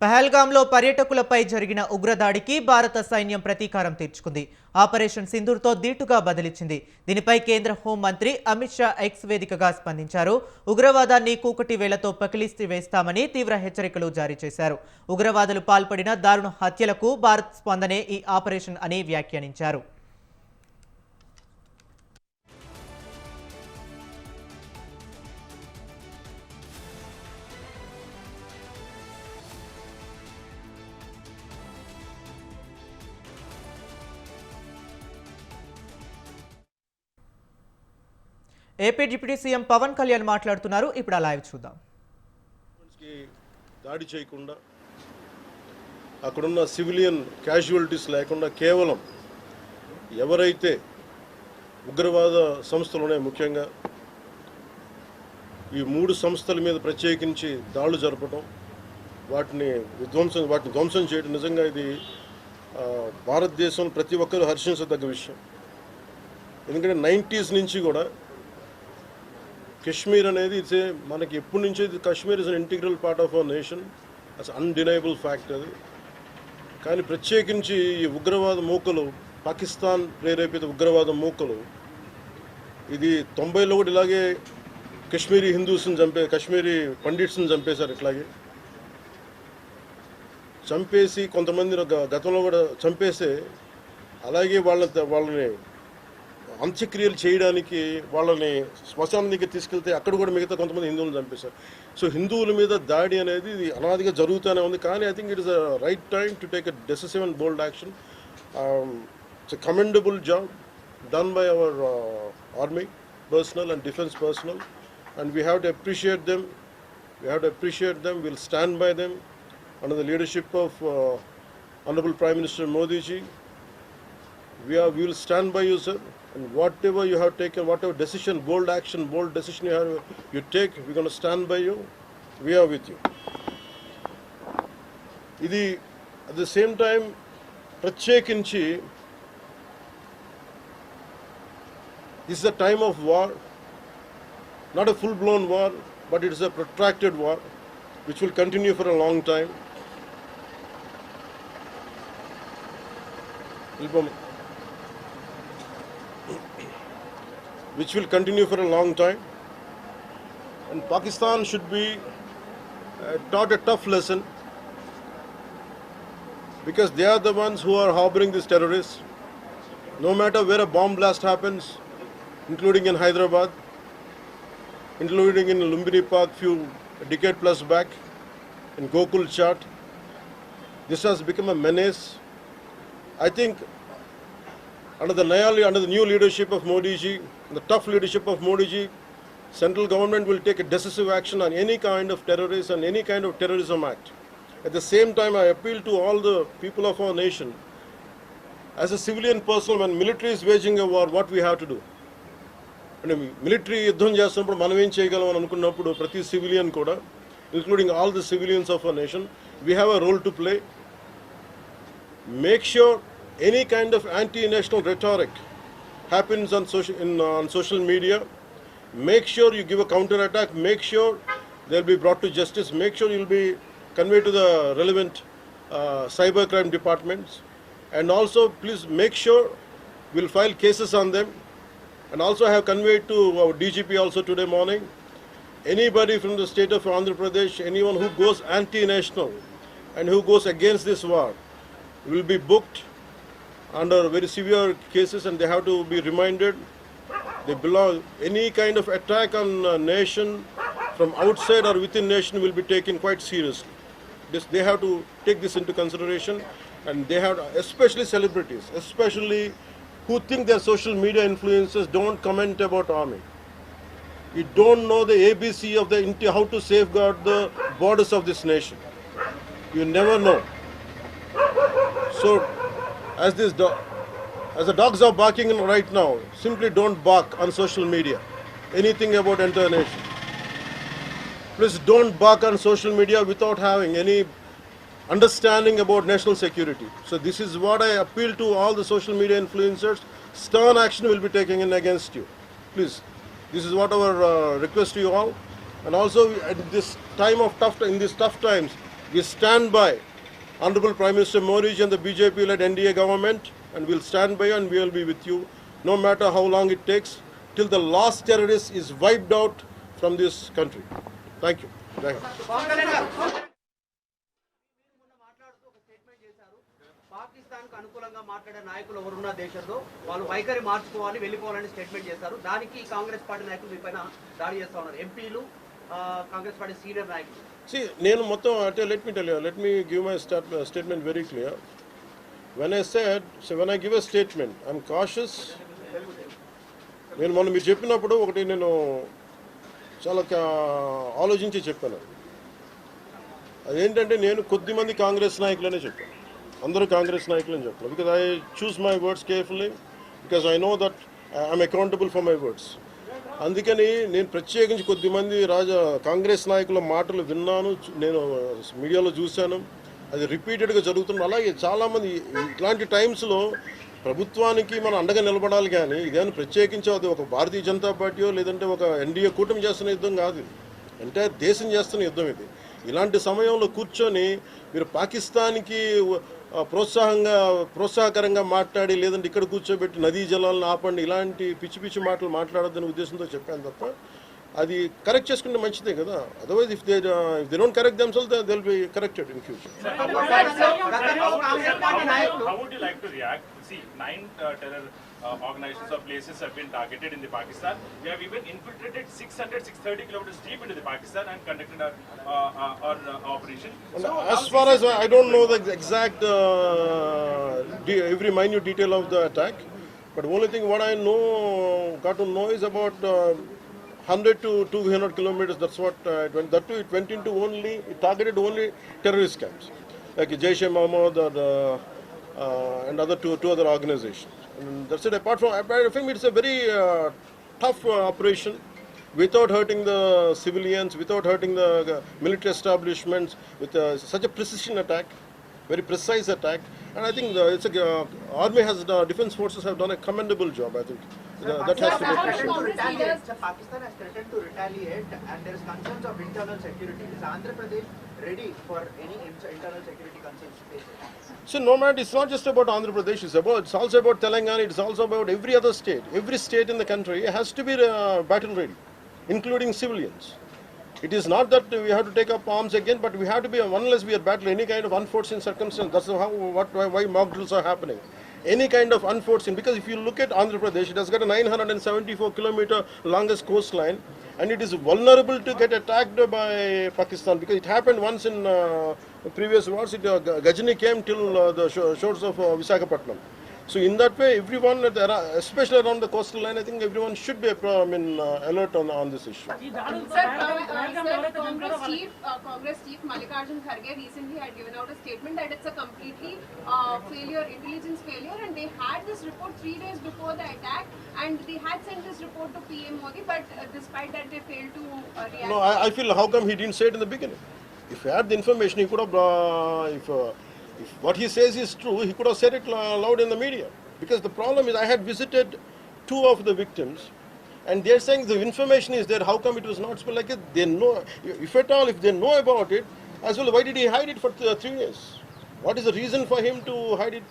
పహల్గాంలో పర్యాటకులపై జరిగిన ఉగ్రదాడికి భారత సైన్యం ప్రతీకారం తీర్చుకుంది. ఆపరేషన్ సింధూర్తో దీటుగా బదిలిచ్చింది. దీనిపై కేంద్ర హోంమంత్రి అమిత్ షా ఎక్స్ వేదికగా స్పందించారు. ఉగ్రవాదాన్ని కూకటి వేళ్లతో పకిలిస్తి వేస్తామని తీవ్ర హెచ్చరికలు జారీ చేశారు. ఉగ్రవాదులు పాల్పడిన దారుణ హత్యలకు భారత్ స్పందనే ఈ ఆపరేషన్ అని వ్యాఖ్యానించారు. AP deputy CM Pawan Kalyan మాట్లాడుతున్నారు. ఇప్పుడు లైవ్ చూద్దాం. దాడి చేయకుండా అక్కడున్న సివిలియన్ క్యాజువాలిటీస్ లేకుండా కేవలం ఎవరైతే ఉగ్రవాద సంస్థలు ఉన్నాయో ముఖ్యంగా ఈ 3 సంస్థల మీద ప్రత్యేకించి దాడులు జరపడం, వాటిని ధ్వంసం చేయడం నిజంగా ఇది భారతదేశం ప్రతి ఒక్కరూ హర్షించదగ్గ విషయం. ఎందుకంటే 90s నుంచి కూడా కశ్మీర్ అనేది మనకి ఎప్పటి నుంచో Kashmir is an integral part of our nation, as undeniable fact అది. కానీ ప్రత్యేకించి ఈ ఉగ్రవాద మూకలు, పాకిస్తాన్ ప్రేరేపిత ఉగ్రవాద మూకలు ఇది 90లో కూడా ఇలాగే కశ్మీరీ హిందూస్ని కశ్మీరీ పండిట్స్ని చంపేశారు. ఇట్లాగే చంపేసి కొంతమంది గతంలో కూడా చంపేస్తే అలాగే వాళ్ళని అంత్యక్రియలు చేయడానికి వాళ్ళని శ్మశానం దగ్గర తీసుకెళ్తే అక్కడ కూడా మిగతా కొంతమంది హిందువులను చంపేశారు. సో హిందువుల మీద దాడి అనేది ఇది అనాదిగా జరుగుతూనే ఉంది. కానీ I think it is a right time to take a decisive and bold action. It's a commendable job done by our army personnel and defense personnel, and we have to appreciate them. We'll stand by them under the leadership of Honorable Prime Minister Modi ji. We will stand by you, sir. And whatever you have taken, whatever decision, bold decision you take, we're going to stand by you. We are with you. At the same time, ప్రత్యేకించి this is a time of war, not a full-blown war, but it is a protracted war, which will continue for a long time. And Pakistan should be taught a tough lesson, because they are the ones who are harboring these terrorists. No matter where a bomb blast happens, including in Hyderabad, including in Lumbini Park a decade plus back, in Gokul Chat, this has become a menace. I think under the new leadership of Modi ji, the tough leadership of Modi ji, central government will take a decisive action on any kind of terrorist and any kind of terrorism act. At the same time, I appeal to all the people of our nation, as a civilian person, when military is waging a war, what we have to do? And military యుద్ధం చేస్తున్నప్పుడు మనం ఏం చేయగలం అని అనుకున్నప్పుడు ప్రతి civilian కూడా, including all the civilians of our nation, we have a role to play. Make sure any kind of anti-national rhetoric happens on social media. Make sure you give a counter-attack. Make sure they'll be brought to justice. Make sure you'll be conveyed to the relevant cybercrime departments. And also, please make sure we'll file cases on them. And also, I have conveyed to our DGP also today morning, anybody from the state of Andhra Pradesh, anyone who goes anti-national and who goes against this war will be booked under very severe cases, and they have to be reminded any kind of attack on a nation from outside or within nation will be taken quite seriously. They have to take this into consideration, and they have to, especially celebrities, especially who think they're social media influencers, don't comment about army. You don't know the ABC of how to safeguard the borders of this nation. You never know. So, as the dogs are barking right now, simply don't bark on social media anything about entire nation. Please don't bark on social media without having any understanding about national security. So this is what I appeal to all the social media influencers. Stern action will be taken in against you. Please, this is what our request to you all. And also in these tough times, We stand by Honorable Prime Minister Modi and the BJP-led NDA government, and we'll stand by you and we will be with you, no matter how long it takes, till the last terrorist is wiped out from this country. Thank you. Thank you. పాకిస్తాన్కు అనుకూలంగా మాట్లాడే నాయకులు ఎవరున్న దేశంలో వాళ్ళు వైఖరి మార్చుకోవాలి వెళ్ళిపోవాలని statement చేశారు. దానికి కాంగ్రెస్ పార్టీ నాయకులు మీ పైన దాడి చేస్తా ఉన్నారు, ఎంపీలు కాంగ్రెస్ పార్టీ సీనియర్ నాయకులు. See, నేను మొత్తం అంటే let me give my statement very clear. When I give a statement, I'm cautious. నేను మొన్న మీరు చెప్పినప్పుడు ఒకటి నేను చాలా ఆలోచించి చెప్పాను. అదేంటంటే నేను కొద్దిమంది కాంగ్రెస్ నాయకులనే చెప్పాను, అందరూ కాంగ్రెస్ నాయకులని చెప్పాను. Because I choose my words carefully, because I know that I'm accountable for my words. అందుకని నేను ప్రత్యేకించి కొద్దిమంది కాంగ్రెస్ నాయకుల మాటలు విన్నాను, నేను మీడియాలో చూశాను, అది రిపీటెడ్గా జరుగుతుంది. అలాగే చాలామంది ఇట్లాంటి టైమ్స్లో ప్రభుత్వానికి మనం అండగా నిలబడాలి, కానీ ఇదేమైనా ప్రత్యేకించి అది ఒక భారతీయ జనతా పార్టీయో లేదంటే ఒక ఎన్డీఏ కూటమి చేస్తున్న యుద్ధం కాదు, అంటే దేశం చేస్తున్న యుద్ధం ఇది. ఇలాంటి సమయంలో కూర్చొని మీరు పాకిస్తాన్కి ప్రోత్సాహకరంగా మాట్లాడి లేదంటే ఇక్కడ కూర్చోబెట్టి నదీ జలాలను ఆపండి ఇలాంటి పిచ్చి పిచ్చి మాటలు మాట్లాడొద్దనే ఉద్దేశంతో చెప్పాను తప్ప, అది కరెక్ట్ చేసుకుంటే మంచిదే కదా. Otherwise if they don't correct themselves they will be corrected in future. How would you like to react? See, 9 terror organizations or places have been targeted in the Pakistan. We have even infiltrated 630 kilometers deep into the Pakistan and conducted our operation. So, as far as I don't know the exact every minute detail of the attack, but only thing what I got to know is about 100 to 200 kilometers. That's what it went. That too, it went into it targeted only terrorist camps like Jaish-e-Mohammed and other two other organizations. And that's it. Apart from it's a very tough operation, without hurting the civilians, without hurting the military establishments, with such a precision attack, very precise attack. And I think army defense forces have done a commendable job. I think that has to be appreciated. Pakistan has threatened to retaliate, and there is concerns of internal security. Is Andhra Pradesh ready for any internal security concerns faced? So no matter, it's not just about Andhra Pradesh, it's also about Telangana, it's also about every other state. Every state in the country has to be battle ready, including civilians. It is not that we have to take up arms again, but we have to be, unless we are battling any kind of unforeseen circumstance. That's why mock drills are happening. Any kind of unforeseen, because if you look at Andhra Pradesh, it has got a 974-kilometer longest coastline, and it is vulnerable to get attacked by Pakistan, because it happened once in previous wars. Gajini came till the shores of Visakhapatnam. So in that way, everyone, especially around the coastal line, I think everyone should be alert on this issue. Sir, Congress Chief Mallikarjun Kharge recently had given out a statement that it's a completely intelligence failure, and they had this report 3 days before the attack, and they had sent this report to PM Modi, but despite that they failed to react. No, I feel how come he didn't say it in the beginning? If he had the information, he could have, if what he says is true, he could have said it loud in the media. Because the problem is, I had visited 2 of the victims, and they're saying the information is there. How come it was not spelled like it? They know, if at all, if they know about it, as well, why did he hide it for 3 years? What is the reason for him to hide it?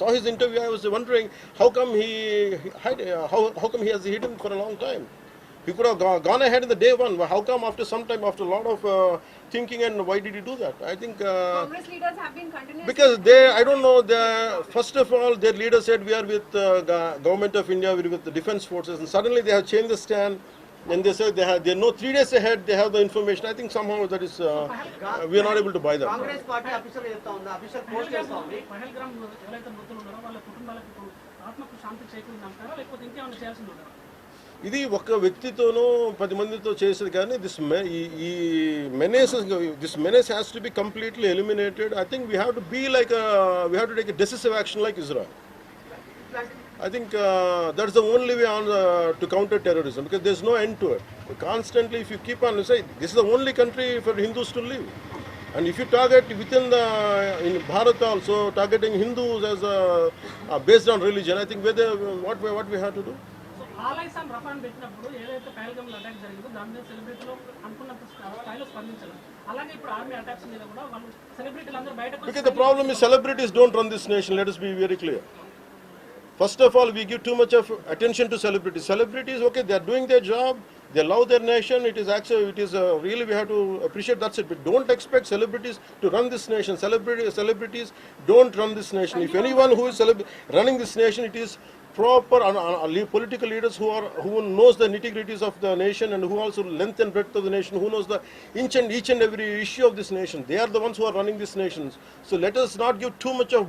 Saw his interview. I was wondering how come how come he has hidden for a long time. He could have gone ahead in the day one. How come after some time, after a lot of thinking, and why did he do that? I think Congress leaders have been continuously... Because I don't know, first of all, their leader said we are with government of India, we are with the defense forces, and suddenly they have changed the stand, and they said they know 3 days ahead they have the information. I think somehow that is, we are not able to buy that. Congress party official official post చేస్తా ఉంది. పహల్గాం ఎవరైతే మృతులు ఉన్నారో వాళ్ళ కుటుంబాలకు ఇప్పుడు ఆత్మకు శాంతి చేకూరిందంటారా, లేకపోతే ఇంకేమైనా చేయాల్సి ఉంటుందా? ఇది ఒక వ్యక్తితోనో 10 మందితో చేసేది కానీ this menace has to be completely eliminated. I think we have to be we have to take a decisive action like Israel. I think that's the only way to counter terrorism, because there's no end to it. Constantly, if you keep on saying this is the only country for Hindus to live, and if you target within in Bharat also targeting Hindus as based on religion, I think what we have to do. ఆలైస్ and రఫాన్ పెట్టినప్పుడు ఏదైతే పహల్గామ్లో attack జరిగిందో దాని మీద సెలబ్రిటీలో అనుకున్నంత స్థాయిలో స్పందించారు. అలాగే ఇప్పుడు ఆర్మీ అటాక్స్ మీద కూడా వాళ్ళు సెలబ్రిటీలు అందరూ బయటకు Because the problem is celebrities don't run this nation. Let us be very clear. First of all, we give too much of attention to celebrities. Celebrities, okay, they are doing their job. They love their nation. It is actually, really we have to appreciate. That's it. But don't expect celebrities to run this nation. Celebrities don't run this nation. If anyone who is running this nation, it is proper political leaders who knows the nitty-gritties of the nation and who also length and breadth of the nation, who knows the each and every issue of this nation. They are the ones who are running this nation. So let us not give too much of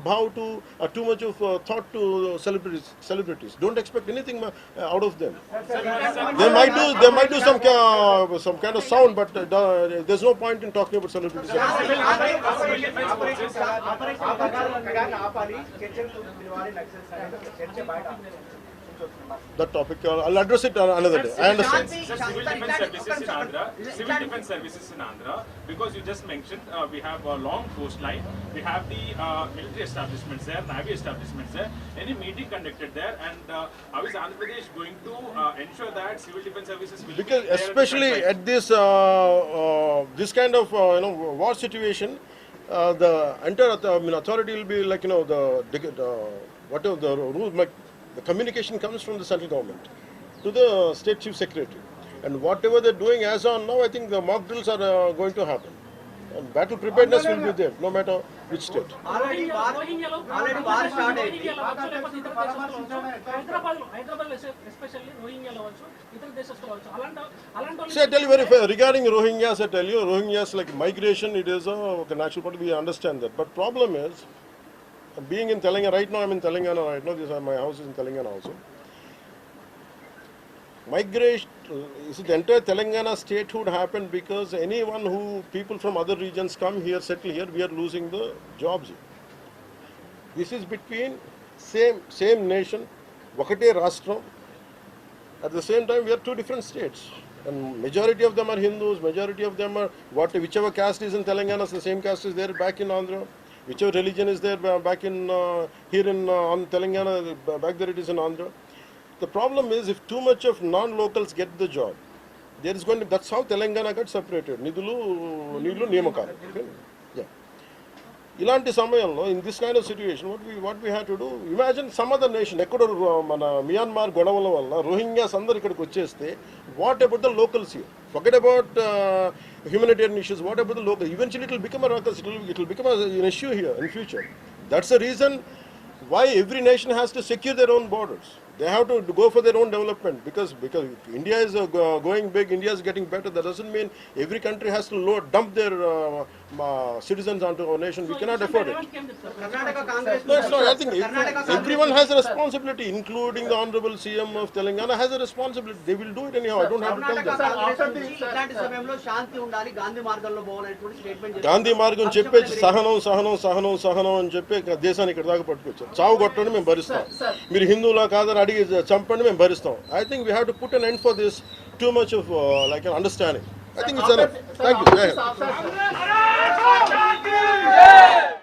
too much of thought to celebrities. Don't expect anything out of them. They might do some kind of sound, but there's no point in talking about celebrities. That topic, I'll address it another day. I understand. Civil defense services in Andhra, because you just mentioned we have a long coastline, we have the military establishments there, navy establishments there. Any meeting conducted there, and how is Andhra Pradesh going to ensure that civil defense services will Because be there especially at this kind of war situation, the entire authority will be like whatever the rules. The communication comes from the central government to the state chief secretary, and whatever they're doing as on now, I think the mock drills are going to happen, and battle preparedness will be there no matter which state. Already war start అయింది. Hyderabad especially రోహింగ్యాలో వచ్చు, ఇతర దేశస్తులు వచ్చు. అలాంటి See, I tell you very fair regarding Rohingyas. I tell you, Rohingyas like migration. It is a natural part. We understand that, but problem is, being in Telangana right now, I'm in Telangana right now. My house is in Telangana also. Migration, the entire Telangana statehood happened because people from other regions come here, settle here. We are losing the jobs. This is between same nation, Vakate Rashtra. At the same time, we are two different states, and majority of them are Hindus. Majority of them are whichever caste is in Telangana, the same caste is there back in Andhra. Whichever religion is there back in here in Telangana, back there it is in Andhra. The problem is, if too much of non-locals get the job, there is going to. That's how Telangana got separated. Nidulu Niyamakalu. Yeah. Ilanti samayamlo, in this kind of situation, what we had to do? Imagine some other nation, Myanmar godavala valla Rohingyas andaru ikkadiki vacheste. What about the locals here? Forget about humanitarian issues. What about the local? Eventually, it will become a ruckus. It will become an issue here in future. That's the reason why every nation has to secure their own borders. They have to go for their own development because India is going big. India is getting better. That doesn't mean every country has to dump their citizens onto our nation. We cannot afford it. Karnataka Congress No, it's not. I think everyone has a responsibility, including the Honorable CM of Telangana has a responsibility. They will do it anyhow. I don't have to tell Karnataka them. Congress నుంచి ఇలాంటి సమయంలో శాంతి ఉండాలి, గాంధీ మార్గంలో పోవాలనేటువంటి statement Gandhi మార్గం చెప్పేసి సహనం అని చెప్పి దేశాన్ని ఇక్కడ దాకా పట్టుకొచ్చారు. చావు కొట్టండి మేము భరిస్తాం, మీరు హిందువులా కాదని అడిగి చంపండి మేము భరిస్తాం. I think we have to put an end for this too much of like an understanding. I think it's enough. Thank you.